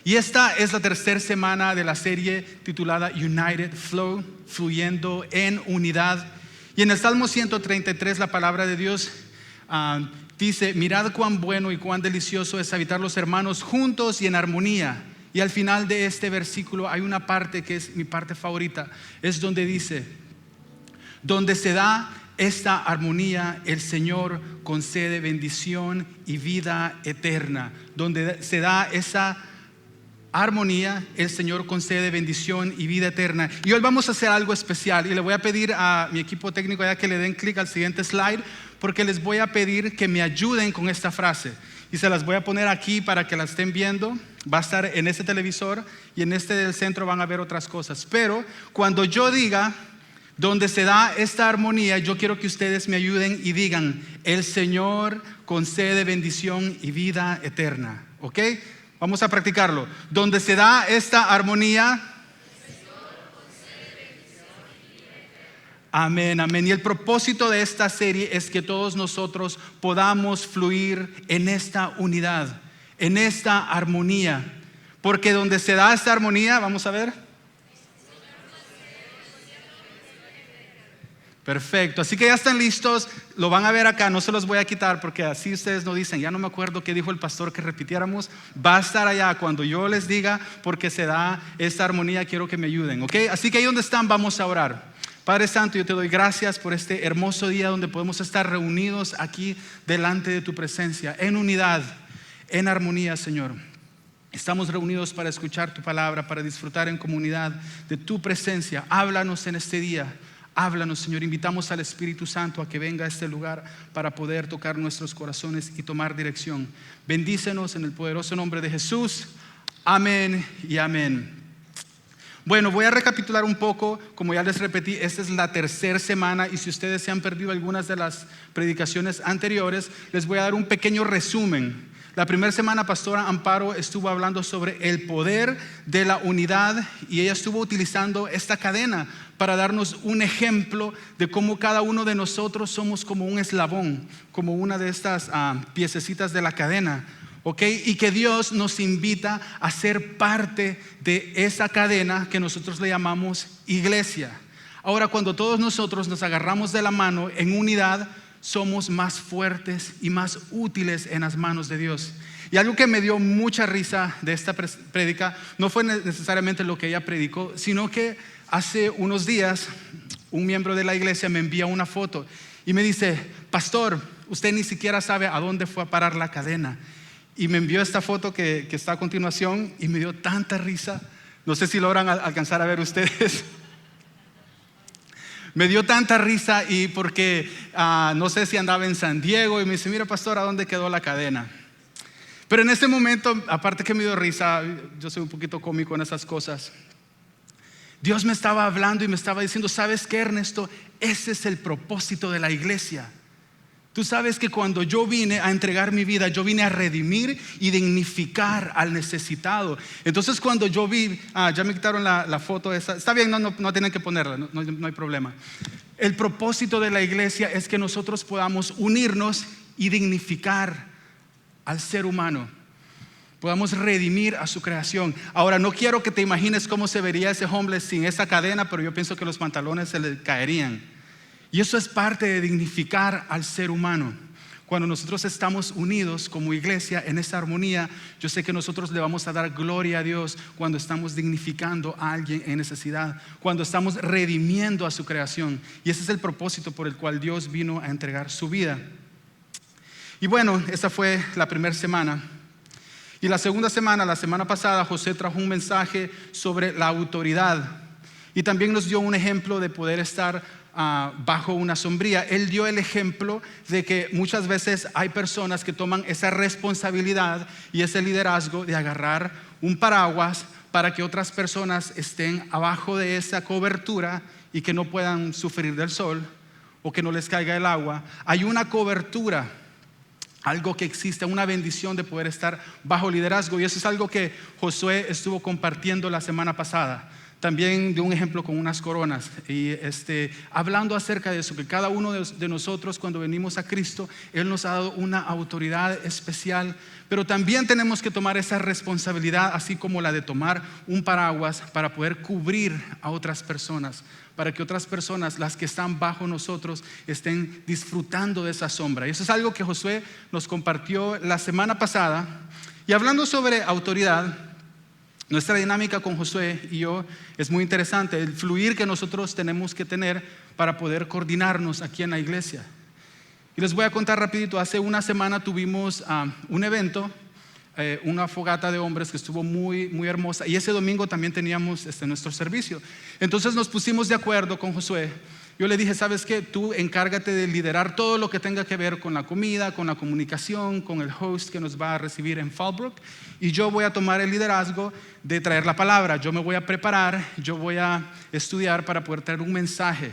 Y esta es la tercera semana de la serie titulada United Flow, fluyendo en unidad. Y en el Salmo 133 la palabra de Dios dice: mirad cuán bueno y cuán delicioso es habitar los hermanos juntos y en armonía. Y al final de este versículo hay una parte que es mi parte favorita, es donde dice: donde se da esta armonía, el Señor concede bendición y vida eterna. Donde se da esa armonía, el Señor concede bendición y vida eterna. Y hoy vamos a hacer algo especial, y le voy a pedir a mi equipo técnico ya que le den clic al siguiente slide, porque les voy a pedir que me ayuden con esta frase, y se las voy a poner aquí para que la estén viendo. Va a estar en este televisor, y en este del centro van a ver otras cosas. Pero cuando yo diga donde se da esta armonía, yo quiero que ustedes me ayuden y digan: el Señor concede bendición y vida eterna. ¿Ok? Vamos a practicarlo. Donde se da esta armonía, amén, amén. Y el propósito de esta serie es que todos nosotros podamos fluir en esta unidad, en esta armonía. Porque donde se da esta armonía, vamos a ver. Perfecto, así que ya están listos, lo van a ver acá, no se los voy a quitar porque así ustedes no dicen: ya no me acuerdo qué dijo el pastor que repitiéramos. Va a estar allá cuando yo les diga, porque se da esta armonía. Quiero que me ayuden, ¿ok? Así que ahí donde están vamos a orar. Padre Santo, yo te doy gracias por este hermoso día donde podemos estar reunidos aquí delante de tu presencia, en unidad, en armonía, Señor. Estamos reunidos para escuchar tu palabra, para disfrutar en comunidad de tu presencia. Háblanos en este día. Háblanos, Señor. Invitamos al Espíritu Santo a que venga a este lugar para poder tocar nuestros corazones y tomar dirección. Bendícenos en el poderoso nombre de Jesús. Amén y amén. Bueno, voy a recapitular un poco. Como ya les repetí, esta es la tercera semana, y si ustedes se han perdido algunas de las predicaciones anteriores, les voy a dar un pequeño resumen. La primera semana Pastora Amparo estuvo hablando sobre el poder de la unidad, y ella estuvo utilizando esta cadena para darnos un ejemplo de cómo cada uno de nosotros somos como un eslabón, como una de estas piececitas de la cadena, ¿ok? Y que Dios nos invita a ser parte de esa cadena que nosotros le llamamos iglesia. Ahora, cuando todos nosotros nos agarramos de la mano en unidad, somos más fuertes y más útiles en las manos de Dios. Y algo que me dio mucha risa de esta prédica no fue necesariamente lo que ella predicó, sino que hace unos días un miembro de la iglesia me envía una foto y me dice: pastor, usted ni siquiera sabe a dónde fue a parar la cadena. Y me envió esta foto que está a continuación, y me dio tanta risa. No sé si logran alcanzar a ver ustedes. Me dio tanta risa, y porque no sé si andaba en San Diego, y me dice: mira, pastor, ¿a dónde quedó la cadena? Pero en ese momento, aparte que me dio risa, yo soy un poquito cómico en esas cosas. Dios me estaba hablando y me estaba diciendo: ¿sabes qué, Ernesto? Ese es el propósito de la iglesia. Tú sabes que cuando yo vine a entregar mi vida, yo vine a redimir y dignificar al necesitado. Entonces cuando yo vi, ya me quitaron la foto esa. Está bien, no tienen que ponerla, no hay problema. El propósito de la iglesia es que nosotros podamos unirnos y dignificar al ser humano. Podamos redimir a su creación. Ahora, no quiero que te imagines cómo se vería ese homeless sin esa cadena, pero yo pienso que los pantalones se le caerían. Y eso es parte de dignificar al ser humano. Cuando nosotros estamos unidos como iglesia en esa armonía, yo sé que nosotros le vamos a dar gloria a Dios cuando estamos dignificando a alguien en necesidad, cuando estamos redimiendo a su creación. Y ese es el propósito por el cual Dios vino a entregar su vida. Y bueno, esa fue la primera semana. Y la segunda semana, la semana pasada, José trajo un mensaje sobre la autoridad. Y también nos dio un ejemplo de poder estar bajo una sombría. Él dio el ejemplo de que muchas veces hay personas que toman esa responsabilidad y ese liderazgo de agarrar un paraguas para que otras personas estén abajo de esa cobertura y que no puedan sufrir del sol o que no les caiga el agua. Hay una cobertura, algo que existe, una bendición de poder estar bajo liderazgo, y eso es algo que Josué estuvo compartiendo la semana pasada. también de un ejemplo con unas coronas y hablando acerca de eso, que cada uno de nosotros cuando venimos a Cristo, Él nos ha dado una autoridad especial, pero también tenemos que tomar esa responsabilidad, así como la de tomar un paraguas para poder cubrir a otras personas, para que otras personas, las que están bajo nosotros, estén disfrutando de esa sombra. Y eso es algo que Josué nos compartió la semana pasada. Y hablando sobre autoridad, nuestra dinámica con Josué y yo es muy interesante, el fluir que nosotros tenemos que tener para poder coordinarnos aquí en la iglesia. Y les voy a contar rapidito, hace una semana tuvimos un evento, una fogata de hombres que estuvo muy, muy hermosa, y ese domingo también teníamos nuestro servicio. Entonces nos pusimos de acuerdo con Josué. Yo le dije, ¿sabes qué? Tú encárgate de liderar todo lo que tenga que ver con la comida, con la comunicación, con el host que nos va a recibir en Fallbrook, y yo voy a tomar el liderazgo de traer la palabra. Yo me voy a preparar, yo voy a estudiar para poder traer un mensaje.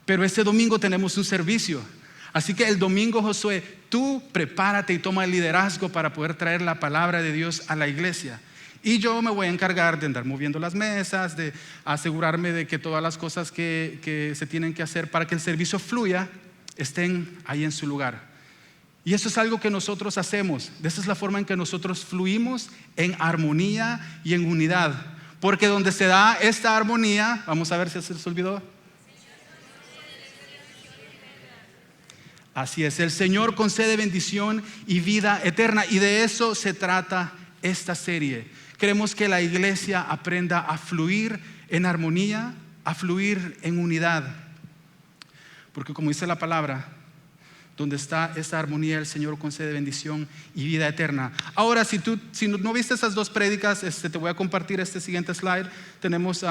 Pero este domingo tenemos un servicio. Así que el domingo, Josué, tú prepárate y toma el liderazgo para poder traer la palabra de Dios a la iglesia. Y yo me voy a encargar de andar moviendo las mesas, de asegurarme de que todas las cosas que se tienen que hacer para que el servicio fluya estén ahí en su lugar. Y eso es algo que nosotros hacemos. Esa es la forma en que nosotros fluimos en armonía y en unidad. Porque donde se da esta armonía, vamos a ver si se les olvidó. Así es, el Señor concede bendición y vida eterna, y de eso se trata esta serie. Queremos que la iglesia aprenda a fluir en armonía, a fluir en unidad, porque como dice la palabra, donde está esa armonía, el Señor concede bendición y vida eterna. Ahora, si no viste esas dos prédicas, te voy a compartir este siguiente slide. Tenemos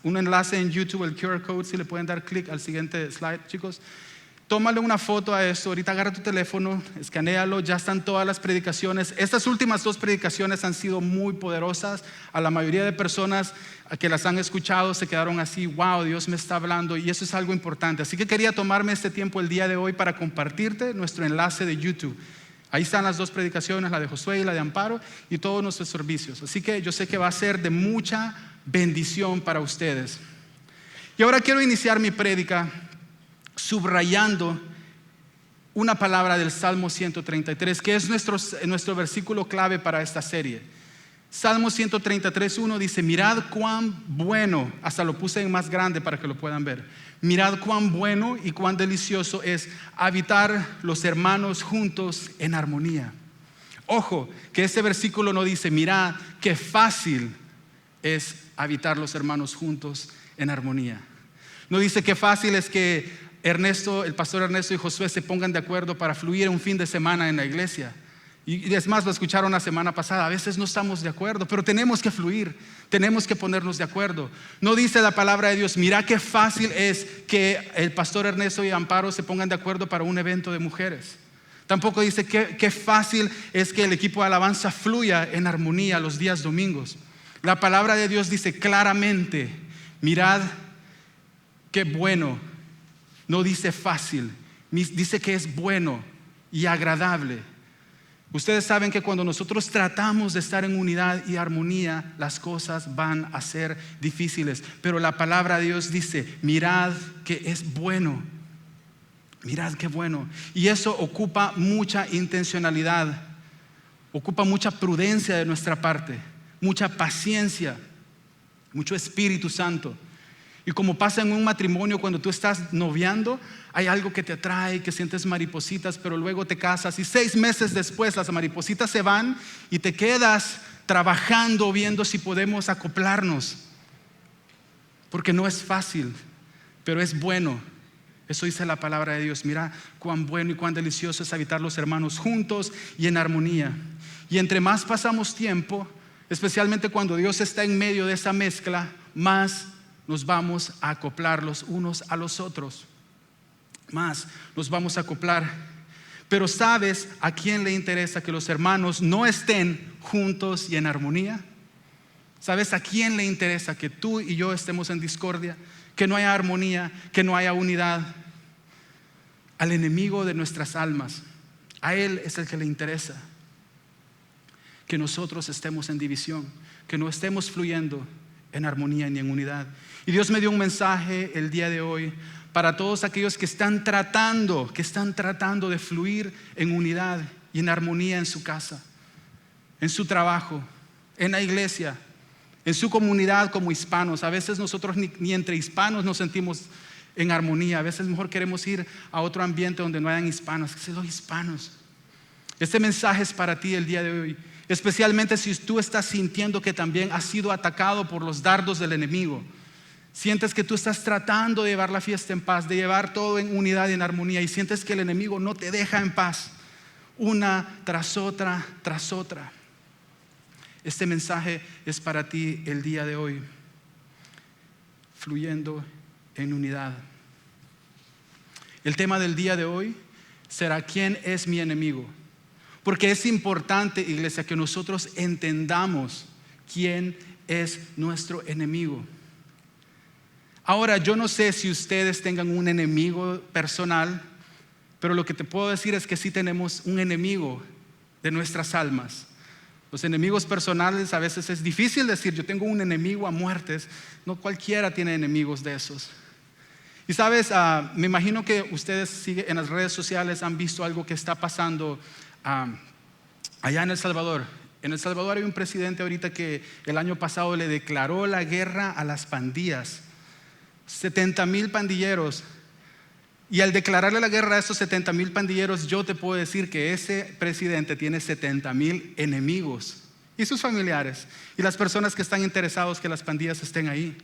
un enlace en YouTube, el QR code, si le pueden dar clic al siguiente slide, chicos. Tómale una foto a esto, ahorita agarra tu teléfono, escanéalo, ya están todas las predicaciones. Estas últimas dos predicaciones han sido muy poderosas. A la mayoría de personas que las han escuchado se quedaron así, wow, Dios me está hablando, y eso es algo importante. Así que quería tomarme este tiempo el día de hoy para compartirte nuestro enlace de YouTube. Ahí están las dos predicaciones, la de Josué y la de Amparo, y todos nuestros servicios. Así que yo sé que va a ser de mucha bendición para ustedes. Y ahora quiero iniciar mi prédica subrayando una palabra del Salmo 133, que es nuestro versículo clave para esta serie. Salmo 133:1 dice, mirad cuán bueno, hasta lo puse en más grande para que lo puedan ver, mirad cuán bueno y cuán delicioso es habitar los hermanos juntos en armonía. Ojo, que este versículo no dice, mirad qué fácil es habitar los hermanos juntos en armonía. No dice qué fácil es que el pastor Ernesto y Josué se pongan de acuerdo para fluir un fin de semana en la iglesia. Y es más, lo escucharon la semana pasada, a veces no estamos de acuerdo, pero tenemos que fluir, tenemos que ponernos de acuerdo. No dice la palabra de Dios, mira qué fácil es que el pastor Ernesto y Amparo se pongan de acuerdo para un evento de mujeres. Tampoco dice qué fácil es que el equipo de alabanza fluya en armonía los días domingos. La palabra de Dios dice claramente, mirad qué bueno. No dice fácil, dice que es bueno y agradable. Ustedes saben que cuando nosotros tratamos de estar en unidad y armonía, las cosas van a ser difíciles. Pero la palabra de Dios dice, mirad que es bueno. Mirad qué bueno. Y eso ocupa mucha intencionalidad, ocupa mucha prudencia de nuestra parte, mucha paciencia, mucho Espíritu Santo. Y como pasa en un matrimonio, cuando tú estás noviando, hay algo que te atrae, que sientes maripositas, pero luego te casas y 6 meses después las maripositas se van y te quedas trabajando, viendo si podemos acoplarnos. Porque no es fácil, pero es bueno. Eso dice la palabra de Dios. Mira cuán bueno y cuán delicioso es habitar los hermanos juntos y en armonía. Y entre más pasamos tiempo, especialmente cuando Dios está en medio de esa mezcla, más nos vamos a acoplar los unos a los otros. Más nos vamos a acoplar. Pero ¿sabes a quién le interesa que los hermanos no estén juntos y en armonía? ¿Sabes a quién le interesa que tú y yo estemos en discordia? Que no haya armonía, que no haya unidad. Al enemigo de nuestras almas. A él es el que le interesa que nosotros estemos en división, que no estemos fluyendo en armonía ni en unidad. Y Dios me dio un mensaje el día de hoy para todos aquellos que están tratando de fluir en unidad y en armonía en su casa, en su trabajo, en la iglesia, en su comunidad como hispanos. A veces nosotros ni entre hispanos nos sentimos en armonía. A veces mejor queremos ir a otro ambiente donde no hayan hispanos. Que los hispanos. Este mensaje es para ti el día de hoy, especialmente si tú estás sintiendo que también has sido atacado por los dardos del enemigo. Sientes que tú estás tratando de llevar la fiesta en paz, de llevar todo en unidad y en armonía, y sientes que el enemigo no te deja en paz, una tras otra, tras otra. Este mensaje es para ti el día de hoy, fluyendo en unidad. El tema del día de hoy será: ¿quién es mi enemigo? Porque es importante, iglesia, que nosotros entendamos quién es nuestro enemigo. Ahora, yo no sé si ustedes tengan un enemigo personal, pero lo que te puedo decir es que sí tenemos un enemigo de nuestras almas. Los enemigos personales a veces es difícil decir, yo tengo un enemigo a muertes. No cualquiera tiene enemigos de esos. Y sabes, me imagino que ustedes en las redes sociales han visto algo que está pasando allá en El Salvador. En El Salvador hay un presidente ahorita que el año pasado le declaró la guerra a las pandillas. 70,000 pandilleros. Y al declararle la guerra a esos 70,000 pandilleros, yo te puedo decir que ese presidente tiene 70,000 enemigos, y sus familiares y las personas que están interesados que las pandillas estén ahí.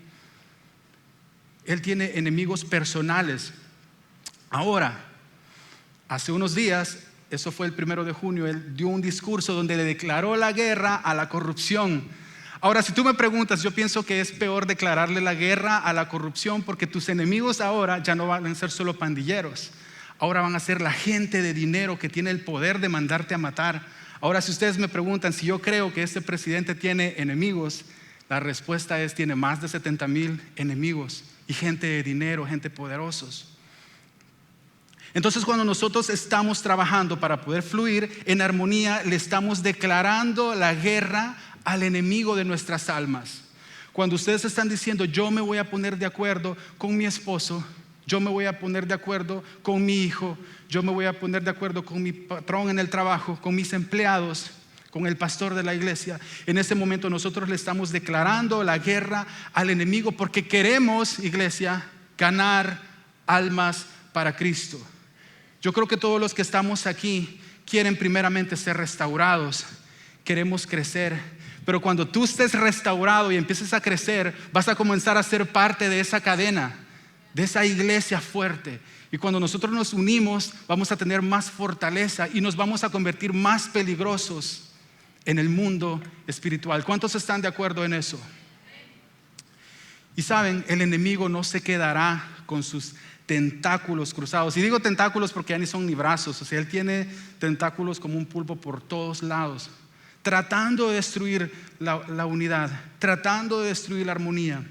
Él tiene enemigos personales. Ahora, hace unos días, eso fue el 1 de junio, él dio un discurso donde le declaró la guerra a la corrupción. Ahora, si tú me preguntas, yo pienso que es peor declararle la guerra a la corrupción, porque tus enemigos ahora ya no van a ser solo pandilleros. Ahora van a ser la gente de dinero que tiene el poder de mandarte a matar. Ahora, si ustedes me preguntan si yo creo que este presidente tiene enemigos, la respuesta es: tiene más de 70,000 enemigos y gente de dinero, gente poderosos. Entonces, cuando nosotros estamos trabajando para poder fluir en armonía, le estamos declarando la guerra al enemigo de nuestras almas. Cuando ustedes están diciendo, yo me voy a poner de acuerdo con mi esposo, yo me voy a poner de acuerdo con mi hijo, yo me voy a poner de acuerdo con mi patrón en el trabajo, con mis empleados, con el pastor de la iglesia, en ese momento nosotros le estamos declarando la guerra al enemigo, porque queremos, iglesia, ganar almas para Cristo. Yo creo que todos los que estamos aquí quieren primeramente ser restaurados, queremos crecer. Pero cuando tú estés restaurado y empieces a crecer, vas a comenzar a ser parte de esa cadena, de esa iglesia fuerte. Y cuando nosotros nos unimos, vamos a tener más fortaleza y nos vamos a convertir más peligrosos en el mundo espiritual. ¿Cuántos están de acuerdo en eso? Y saben, el enemigo no se quedará con sus tentáculos cruzados. Y digo tentáculos porque ya ni son ni brazos. O sea, él tiene tentáculos como un pulpo por todos lados, tratando de destruir la unidad, tratando de destruir la armonía.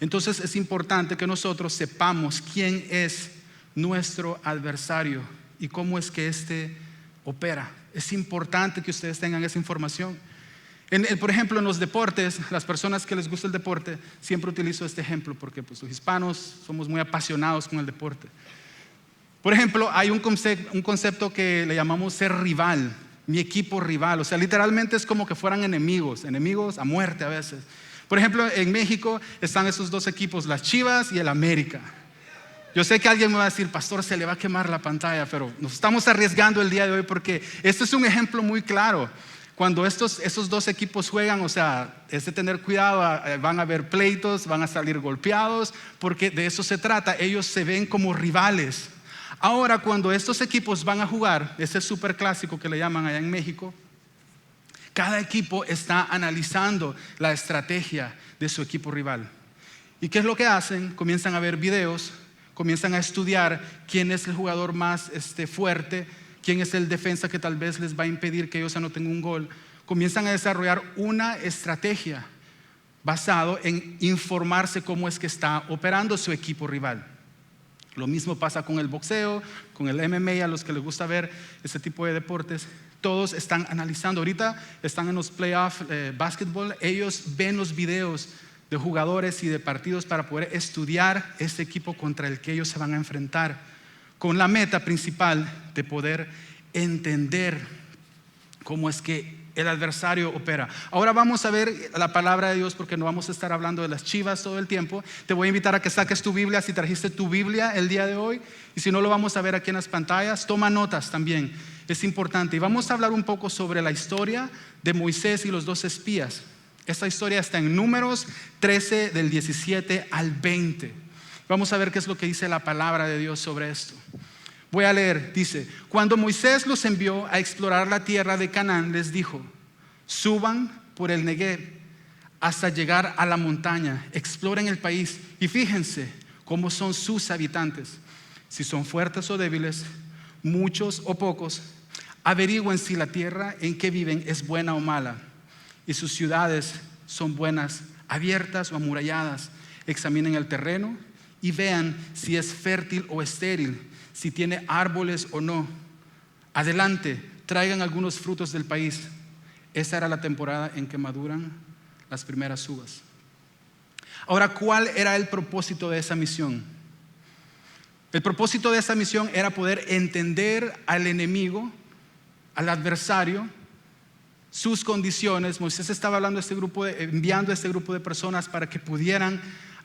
Entonces es importante que nosotros sepamos quién es nuestro adversario y cómo es que éste opera. Es importante que ustedes tengan esa información. Por ejemplo, en los deportes, las personas que les gusta el deporte, siempre utilizo este ejemplo porque pues, los hispanos somos muy apasionados con el deporte. Por ejemplo, hay un concepto que le llamamos ser rival. Mi equipo rival, o sea, literalmente es como que fueran enemigos a muerte a veces. Por ejemplo, en México están esos dos equipos, las Chivas y el América. Yo sé que alguien me va a decir, pastor, se le va a quemar la pantalla, pero nos estamos arriesgando el día de hoy porque este es un ejemplo muy claro. Cuando esos dos equipos juegan, o sea, es de tener cuidado, van a haber pleitos, van a salir golpeados, porque de eso se trata. Ellos se ven como rivales. Ahora, cuando estos equipos van a jugar, ese superclásico que le llaman allá en México, cada equipo está analizando la estrategia de su equipo rival. ¿Y qué es lo que hacen? Comienzan a ver videos, comienzan a estudiar quién es el jugador más fuerte, quién es el defensa que tal vez les va a impedir que ellos anoten un gol. Comienzan a desarrollar una estrategia basado en informarse cómo es que está operando su equipo rival. Lo mismo pasa con el boxeo, con el MMA, a los que les gusta ver ese tipo de deportes. Todos están analizando. Ahorita están en los playoffs básquetbol. Ellos ven los videos de jugadores y de partidos para poder estudiar este equipo contra el que ellos se van a enfrentar, con la meta principal de poder entender cómo es que el adversario opera. Ahora vamos a ver la palabra de Dios, porque no vamos a estar hablando de las Chivas todo el tiempo. Te voy a invitar a que saques tu Biblia, si trajiste tu Biblia el día de hoy, y si no, lo vamos a ver aquí en las pantallas. Toma notas también, es importante. Y vamos a hablar un poco sobre la historia de Moisés y los 2 espías. Esta historia está en Números 13 del 17 al 20. Vamos a ver qué es lo que dice la palabra de Dios sobre esto. Voy a leer, dice: cuando Moisés los envió a explorar la tierra de Canaán, les dijo: suban por el Negev hasta llegar a la montaña, exploren el país y fíjense cómo son sus habitantes, si son fuertes o débiles, muchos o pocos. Averigüen si la tierra en que viven es buena o mala, y sus ciudades son buenas, abiertas o amuralladas. Examinen el terreno y vean si es fértil o estéril, si tiene árboles o no. Adelante, traigan algunos frutos del país. Esa era la temporada en que maduran las primeras uvas. Ahora, ¿cuál era el propósito de esa misión? El propósito de esa misión era poder entender al enemigo, al adversario, sus condiciones. Moisés estaba hablando enviando a este grupo de personas para que pudieran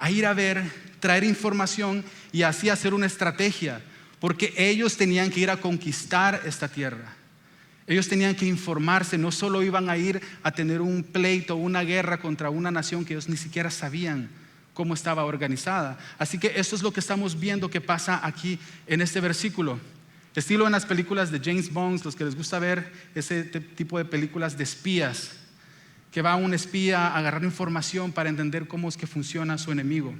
ir a ver, traer información y así hacer una estrategia, porque ellos tenían que ir a conquistar esta tierra. Ellos tenían que informarse, no solo iban a ir a tener un pleito, una guerra contra una nación que ellos ni siquiera sabían cómo estaba organizada. Así que esto es lo que estamos viendo que pasa aquí en este versículo. Estilo en las películas de James Bond, los que les gusta ver ese tipo de películas de espías, que va un espía a agarrar información para entender cómo es que funciona su enemigo.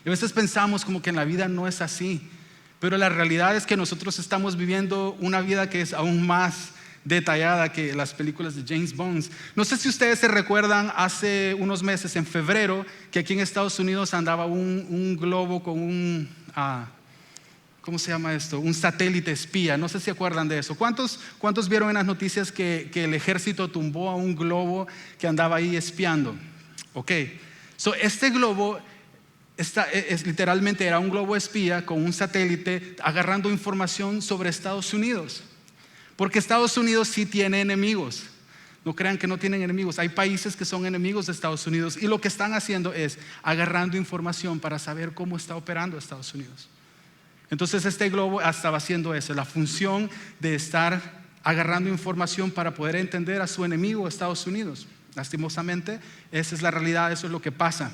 Y a veces pensamos como que en la vida no es así, pero la realidad es que nosotros estamos viviendo una vida que es aún más detallada que las películas de James Bond. No sé si ustedes se recuerdan hace unos meses, en febrero, que aquí en Estados Unidos andaba un globo con un ¿cómo se llama esto? Un satélite espía. No sé si se acuerdan de eso. ¿Cuántos vieron en las noticias que el ejército tumbó a un globo que andaba ahí espiando? Ok. Este globo literalmente era un globo espía con un satélite agarrando información sobre Estados Unidos. Porque Estados Unidos sí tiene enemigos. No crean que no tienen enemigos. Hay países que son enemigos de Estados Unidos y lo que están haciendo es agarrando información para saber cómo está operando Estados Unidos. Entonces este globo estaba haciendo eso, la función de estar agarrando información para poder entender a su enemigo, Estados Unidos. Lastimosamente, esa es la realidad, eso es lo que pasa.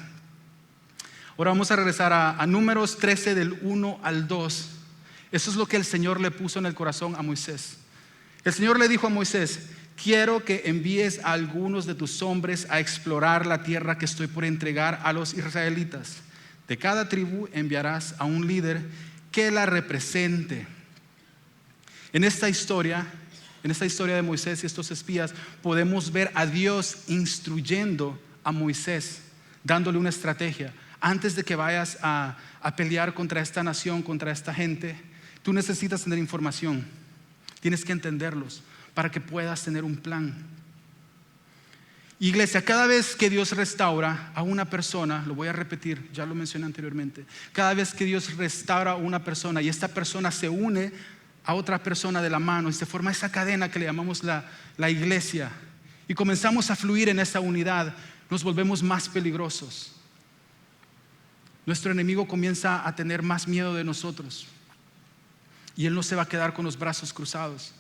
Ahora vamos a regresar a Números 13 del 1 al 2. Eso es lo que el Señor le puso en el corazón a Moisés. El Señor le dijo a Moisés: quiero que envíes a algunos de tus hombres a explorar la tierra que estoy por entregar a los israelitas. De cada tribu enviarás a un líder que la represente. En esta historia de Moisés y estos espías, podemos ver a Dios instruyendo a Moisés, dándole una estrategia. Antes de que vayas a pelear contra esta nación, contra esta gente, tú necesitas tener información. Tienes que entenderlos para que puedas tener un plan. Iglesia, cada vez que Dios restaura a una persona, lo voy a repetir, ya lo mencioné anteriormente, cada vez que Dios restaura a una persona y esta persona se une a otra persona de la mano y se forma esa cadena que le llamamos la iglesia, y comenzamos a fluir en esa unidad, nos volvemos más peligrosos. Nuestro enemigo comienza a tener más miedo de nosotros y él no se va a quedar con los brazos cruzados.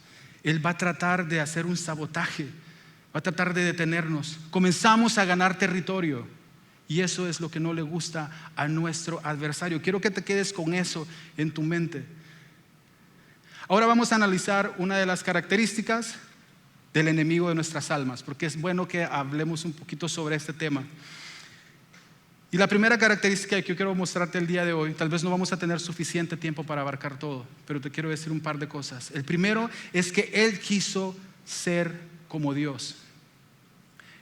Él va a tratar de hacer un sabotaje, va a tratar de detenernos. Comenzamos a ganar territorio y eso es lo que no le gusta a nuestro adversario. Quiero que te quedes con eso en tu mente. Ahora vamos a analizar una de las características del enemigo de nuestras almas, porque es bueno que hablemos un poquito sobre este tema. Y la primera característica que yo quiero mostrarte el día de hoy, tal vez no vamos a tener suficiente tiempo para abarcar todo, pero te quiero decir un par de cosas. El primero es que él quiso ser como Dios.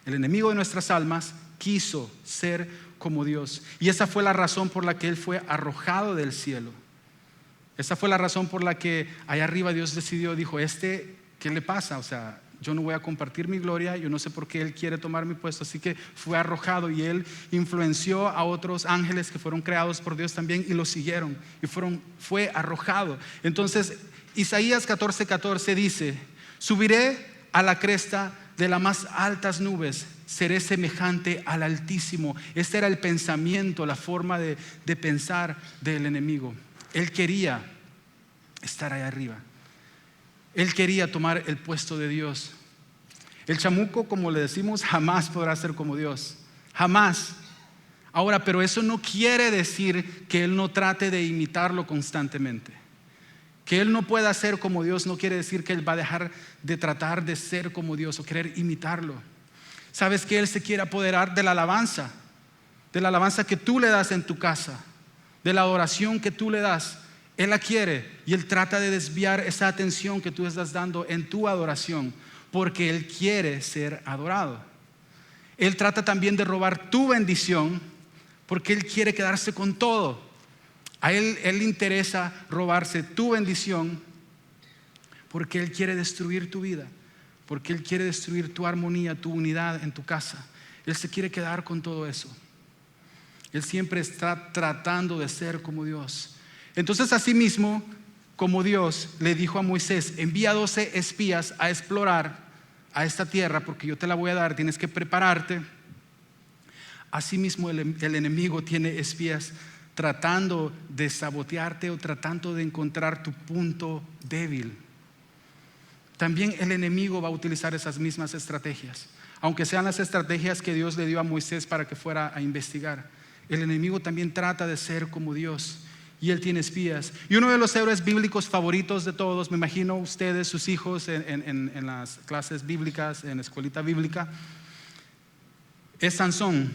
El enemigo de nuestras almas quiso ser como Dios, y esa fue la razón por la que él fue arrojado del cielo. Esa fue la razón por la que allá arriba Dios dijo: este ¿qué le pasa? O sea, yo no voy a compartir mi gloria, yo no sé por qué él quiere tomar mi puesto. Así que fue arrojado, y él influenció a otros ángeles que fueron creados por Dios también y lo siguieron, y fue arrojado. Entonces Isaías 14:14 dice: subiré a la cresta de las más altas nubes, seré semejante al Altísimo. Este era el pensamiento, la forma de pensar del enemigo. Él quería estar allá arriba. Él quería tomar el puesto de Dios. El chamuco, como le decimos, jamás podrá ser como Dios. Jamás. Ahora, pero eso no quiere decir que él no trate de imitarlo constantemente. Que él no pueda ser como Dios no quiere decir que él va a dejar de tratar de ser como Dios o querer imitarlo. Sabes que él se quiere apoderar de la alabanza que tú le das en tu casa, de la adoración que tú le das. Él la quiere, y él trata de desviar esa atención que tú estás dando en tu adoración, porque él quiere ser adorado. Él trata también de robar tu bendición, porque él quiere quedarse con todo. A él le interesa robarse tu bendición, porque él quiere destruir tu vida, porque él quiere destruir tu armonía, tu unidad en tu casa. Él se quiere quedar con todo eso. Él siempre está tratando de ser como Dios. Entonces, asimismo, como Dios le dijo a Moisés: envía 12 espías a explorar a esta tierra, porque yo te la voy a dar, tienes que prepararte. Asimismo, el enemigo tiene espías tratando de sabotearte o tratando de encontrar tu punto débil. También el enemigo va a utilizar esas mismas estrategias, aunque sean las estrategias que Dios le dio a Moisés para que fuera a investigar. El enemigo también trata de ser como Dios, y él tiene espías. Y uno de los héroes bíblicos favoritos de todos, me imagino ustedes, sus hijos en las clases bíblicas, en la escuelita bíblica, es Sansón.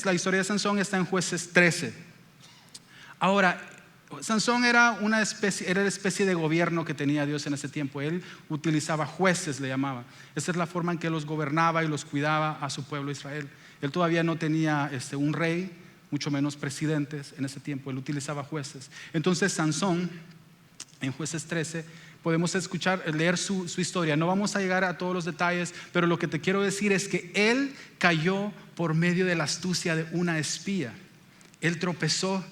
La historia de Sansón está en Jueces 13. Ahora, Sansón era la especie de gobierno que tenía Dios en ese tiempo. Él utilizaba jueces, le llamaba. Esa es la forma en que los gobernaba y los cuidaba a su pueblo Israel. Él todavía no tenía un rey, mucho menos presidentes en ese tiempo. Él utilizaba jueces. Entonces Sansón, en Jueces 13, podemos leer su historia. No vamos a llegar a todos los detalles, pero lo que te quiero decir es que él cayó por medio de la astucia de una espía. Él tropezó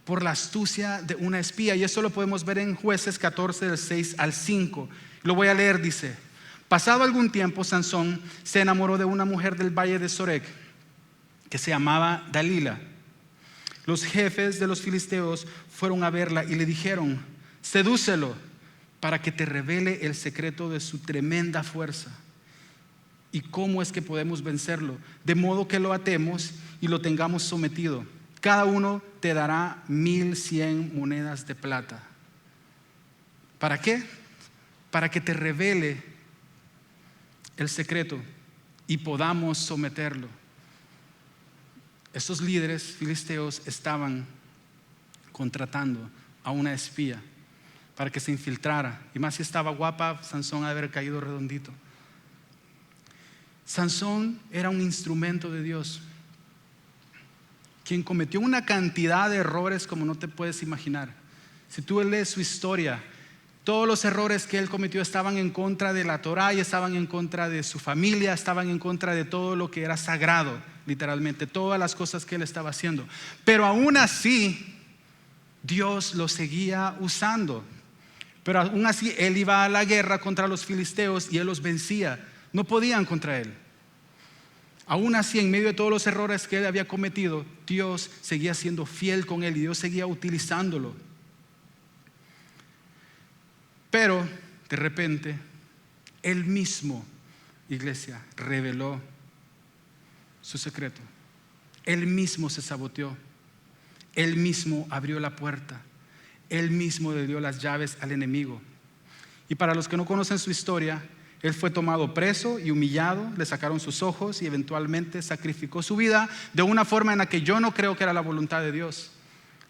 por la astucia de una espía, y eso lo podemos ver en Jueces 14, del 6 al 5. Lo voy a leer. Dice: pasado algún tiempo, Sansón se enamoró de una mujer del valle de Sorek, que se llamaba Dalila. Los jefes de los filisteos fueron a verla y le dijeron: sedúcelo para que te revele el secreto de su tremenda fuerza. ¿Y cómo es que podemos vencerlo? De modo que lo atemos y lo tengamos sometido. Cada uno te dará 1,100 monedas de plata. ¿Para qué? Para que te revele el secreto y podamos someterlo. Estos líderes filisteos estaban contratando a una espía para que se infiltrara, y más si estaba guapa, Sansón ha de haber caído redondito. Sansón era un instrumento de Dios, quien cometió una cantidad de errores como no te puedes imaginar. Si tú lees su historia, todos los errores que él cometió estaban en contra de la Torá, y estaban en contra de su familia, estaban en contra de todo lo que era sagrado, literalmente, todas las cosas que él estaba haciendo. Pero aún así, Dios lo seguía usando. Pero aún así, él iba a la guerra contra los filisteos y él los vencía. No podían contra él. Aún así, en medio de todos los errores que él había cometido, Dios seguía siendo fiel con él y Dios seguía utilizándolo. Pero de repente, él mismo, iglesia, reveló su secreto. Él mismo se saboteó. Él mismo abrió la puerta. Él mismo le dio las llaves al enemigo. Y para los que no conocen su historia, él fue tomado preso y humillado, le sacaron sus ojos y eventualmente sacrificó su vida de una forma en la que yo no creo que era la voluntad de Dios.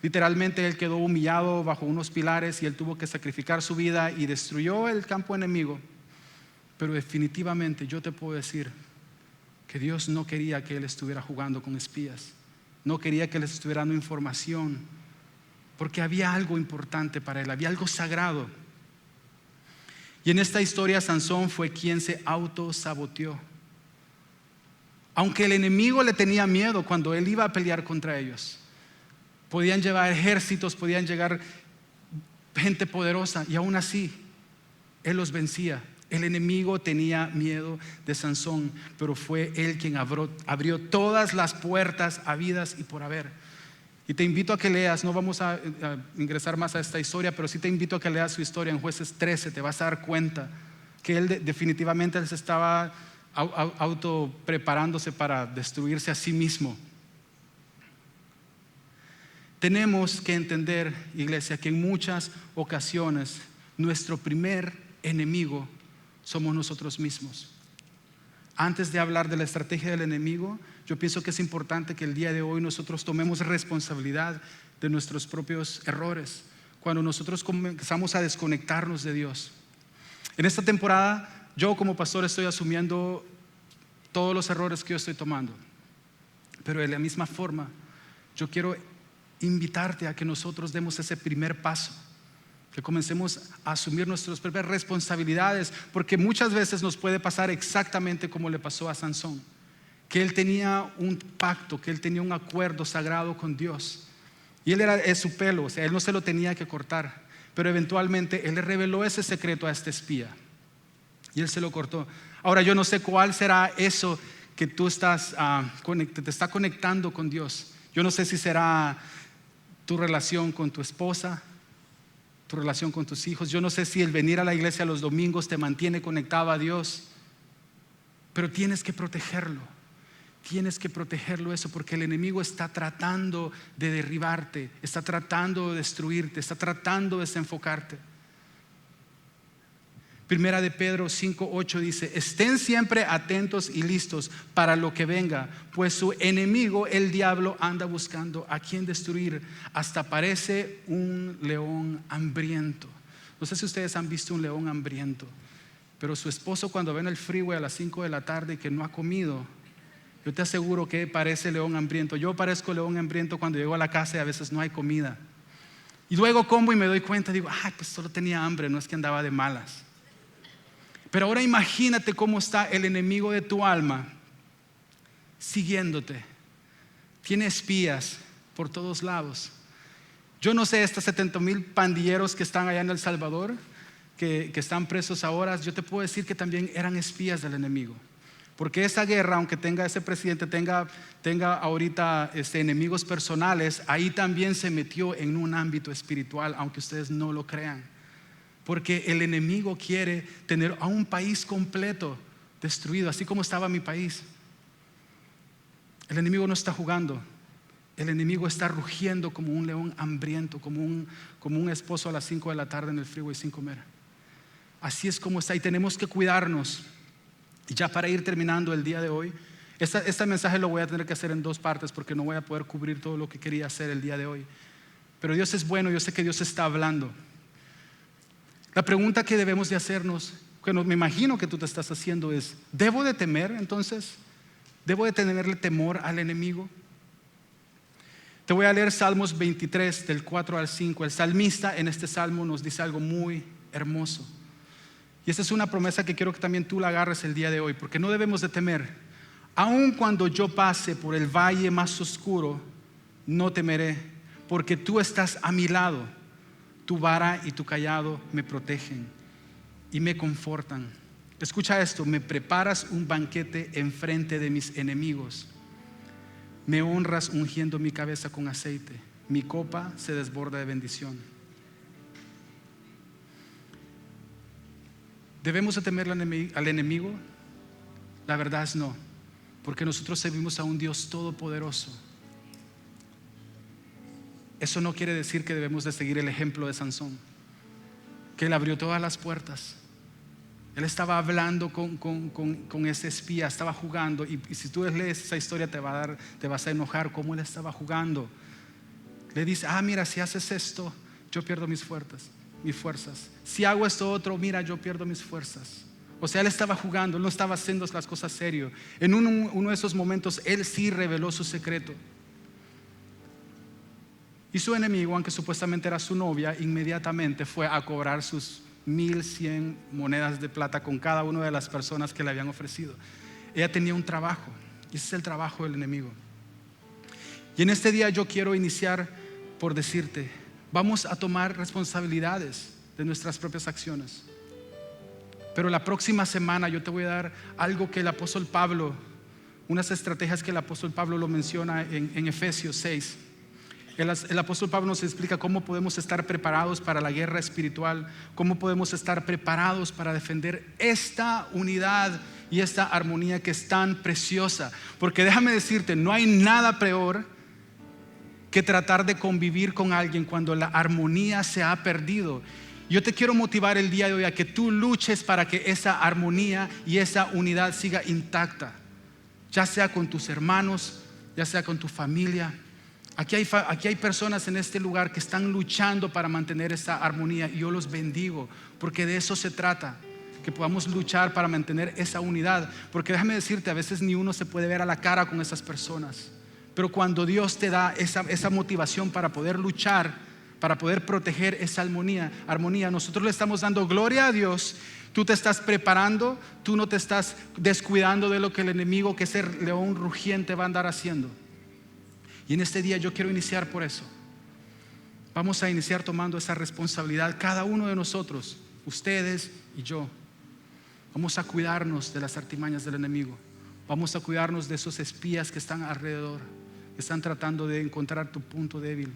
Literalmente él quedó humillado bajo unos pilares y él tuvo que sacrificar su vida y destruyó el campo enemigo. Pero definitivamente yo te puedo decir que Dios no quería que él estuviera jugando con espías. No quería que les estuviera dando información, porque había algo importante para él, había algo sagrado. Y en esta historia Sansón fue quien se autosaboteó. Aunque el enemigo le tenía miedo cuando él iba a pelear contra ellos. Podían llevar ejércitos, podían llegar gente poderosa, y aún así él los vencía. El enemigo tenía miedo de Sansón, pero fue él quien abrió todas las puertas habidas y por haber. Y te invito a que leas, no vamos a ingresar más a esta historia, pero sí te invito a que leas su historia en Jueces 13. Te vas a dar cuenta que él definitivamente él se estaba auto preparándose para destruirse a sí mismo. Tenemos que entender, iglesia, que en muchas ocasiones nuestro primer enemigo somos nosotros mismos. Antes de hablar de la estrategia del enemigo, yo pienso que es importante que el día de hoy nosotros tomemos responsabilidad de nuestros propios errores, cuando nosotros comenzamos a desconectarnos de Dios. En esta temporada, yo como pastor estoy asumiendo todos los errores que yo estoy tomando, pero de la misma forma, yo quiero invitarte a que nosotros demos ese primer paso, que comencemos a asumir nuestras propias responsabilidades, porque muchas veces nos puede pasar exactamente como le pasó a Sansón, que él tenía un pacto, que él tenía un acuerdo sagrado con Dios, y él era su pelo, o sea, él no se lo tenía que cortar, pero eventualmente él le reveló ese secreto a este espía, y él se lo cortó. Ahora yo no sé cuál será eso que tú estás te está conectando con Dios. Yo no sé si será tu relación con tu esposa, tu relación con tus hijos. Yo no sé si el venir a la iglesia los domingos te mantiene conectado a Dios, pero tienes que protegerlo. Tienes que protegerlo eso, porque el enemigo está tratando de derribarte, está tratando de destruirte, está tratando de desenfocarte. Primera de Pedro 5:8 dice: estén siempre atentos y listos para lo que venga, pues su enemigo, el diablo, anda buscando a quien destruir, hasta parece un león hambriento. No sé si ustedes han visto un león hambriento, pero su esposo, cuando ve en el freeway a las 5 de la tarde y que no ha comido, yo te aseguro que parece león hambriento. Yo parezco león hambriento cuando llego a la casa y a veces no hay comida, y luego como y me doy cuenta, digo, pues solo tenía hambre, no es que andaba de malas. Pero ahora imagínate cómo está el enemigo de tu alma siguiéndote. Tiene espías por todos lados. Yo no sé, estos 70,000 pandilleros que están allá en El Salvador, que están presos ahora, yo te puedo decir que también eran espías del enemigo. Porque esa guerra, aunque tenga ese presidente, tenga ahorita enemigos personales, ahí también se metió en un ámbito espiritual, aunque ustedes no lo crean. Porque el enemigo quiere tener a un país completo destruido, así como estaba mi país. El enemigo no está jugando. El enemigo está rugiendo como un león hambriento, como un esposo a las 5 de la tarde en el freeway sin comer. Así es como está, y tenemos que cuidarnos. Y ya para ir terminando el día de hoy, este mensaje lo voy a tener que hacer en 2 partes, porque no voy a poder cubrir todo lo que quería hacer el día de hoy. Pero Dios es bueno, yo sé que Dios está hablando. La pregunta que debemos de hacernos, que me imagino que tú te estás haciendo, es: ¿debo de temer entonces? ¿Debo de tenerle temor al enemigo? Te voy a leer Salmos 23 del 4 al 5. El salmista en este salmo nos dice algo muy hermoso, y esta es una promesa que quiero que también tú la agarres el día de hoy, porque no debemos de temer. Aun cuando yo pase por el valle más oscuro, no temeré, porque tú estás a mi lado. Tu vara y tu cayado me protegen y me confortan. Escucha esto: me preparas un banquete enfrente de mis enemigos. Me honras ungiendo mi cabeza con aceite. Mi copa se desborda de bendición. ¿Debemos de temer al enemigo? La verdad es no, porque nosotros servimos a un Dios todopoderoso. Eso no quiere decir que debemos de seguir el ejemplo de Sansón, que él abrió todas las puertas. Él estaba hablando con ese espía, estaba jugando, y si tú lees esa historia te vas a enojar cómo él estaba jugando. Le dice: mira, si haces esto, yo pierdo mis fuerzas. Si hago esto otro, mira, yo pierdo mis fuerzas. O sea, él estaba jugando, él no estaba haciendo las cosas serio. En uno de esos momentos, él sí reveló su secreto. Y su enemigo, aunque supuestamente era su novia, inmediatamente fue a cobrar sus 1,100 monedas de plata con cada una de las personas que le habían ofrecido. Ella tenía un trabajo, y ese es el trabajo del enemigo. Y en este día yo quiero iniciar por decirte, vamos a tomar responsabilidades de nuestras propias acciones. Pero la próxima semana yo te voy a dar algo que el apóstol Pablo, unas estrategias que el apóstol Pablo lo menciona en Efesios 6. El apóstol Pablo nos explica cómo podemos estar preparados para la guerra espiritual, cómo podemos estar preparados para defender esta unidad y esta armonía que es tan preciosa. Porque déjame decirte, no hay nada peor que tratar de convivir con alguien cuando la armonía se ha perdido. Yo te quiero motivar el día de hoy a que tú luches para que esa armonía y esa unidad siga intacta, ya sea con tus hermanos, ya sea con tu familia. Aquí hay personas en este lugar que están luchando para mantener esa armonía, y yo los bendigo, porque de eso se trata, que podamos luchar para mantener esa unidad. Porque déjame decirte, a veces ni uno se puede ver a la cara con esas personas, pero cuando Dios te da esa motivación para poder luchar, para poder proteger esa armonía, nosotros le estamos dando gloria a Dios. Tú te estás preparando, tú no te estás descuidando de lo que el enemigo, que ese león rugiente, va a andar haciendo. Y en este día yo quiero iniciar por eso. Vamos a iniciar tomando esa responsabilidad, cada uno de nosotros, ustedes y yo. Vamos a cuidarnos de las artimañas del enemigo. Vamos a cuidarnos de esos espías que están alrededor, que están tratando de encontrar tu punto débil,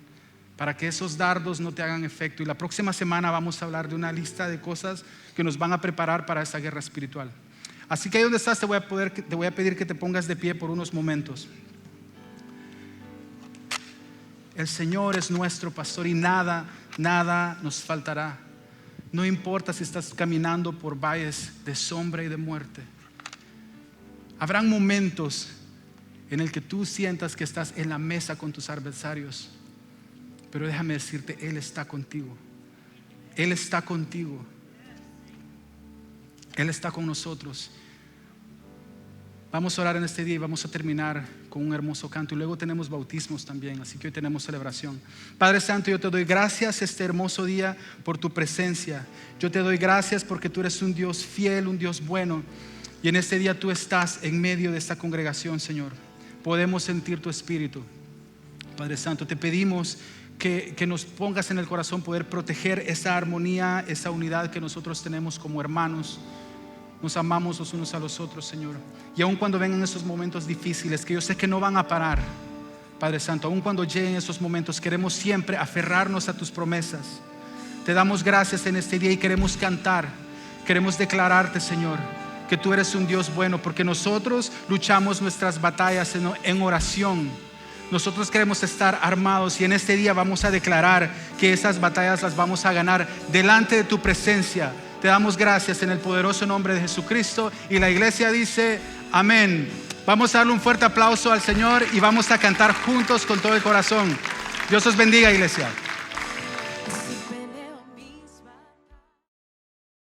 para que esos dardos no te hagan efecto. Y la próxima semana vamos a hablar de una lista de cosas que nos van a preparar para esa guerra espiritual. Así que ahí donde estás te voy a pedir que te pongas de pie por unos momentos. El Señor es nuestro pastor y nada nos faltará. No importa si estás caminando por valles de sombra y de muerte. Habrán momentos en el que tú sientas que estás en la mesa con tus adversarios, pero déjame decirte, Él está contigo. Él está contigo. Él está con nosotros. Vamos a orar en este día y vamos a terminar con un hermoso canto, y luego tenemos bautismos también, así que hoy tenemos celebración. Padre Santo, yo te doy gracias este hermoso día por tu presencia. Yo te doy gracias porque tú eres un Dios fiel, un Dios bueno, y en este día tú estás en medio de esta congregación, Señor. Podemos sentir tu espíritu. Padre Santo, te pedimos que nos pongas en el corazón poder proteger esa armonía, esa unidad que nosotros tenemos como hermanos. Nos amamos los unos a los otros, Señor. Y aun cuando vengan esos momentos difíciles, que yo sé que no van a parar, Padre Santo, aun cuando lleguen esos momentos, queremos siempre aferrarnos a tus promesas. Te damos gracias en este día y queremos cantar, queremos declararte, Señor, que tú eres un Dios bueno, porque nosotros luchamos nuestras batallas en oración. Nosotros queremos estar armados, y en este día vamos a declarar que esas batallas las vamos a ganar delante de tu presencia. Te damos gracias en el poderoso nombre de Jesucristo, y la iglesia dice amén. Vamos a darle un fuerte aplauso al Señor y vamos a cantar juntos con todo el corazón. Dios os bendiga, iglesia.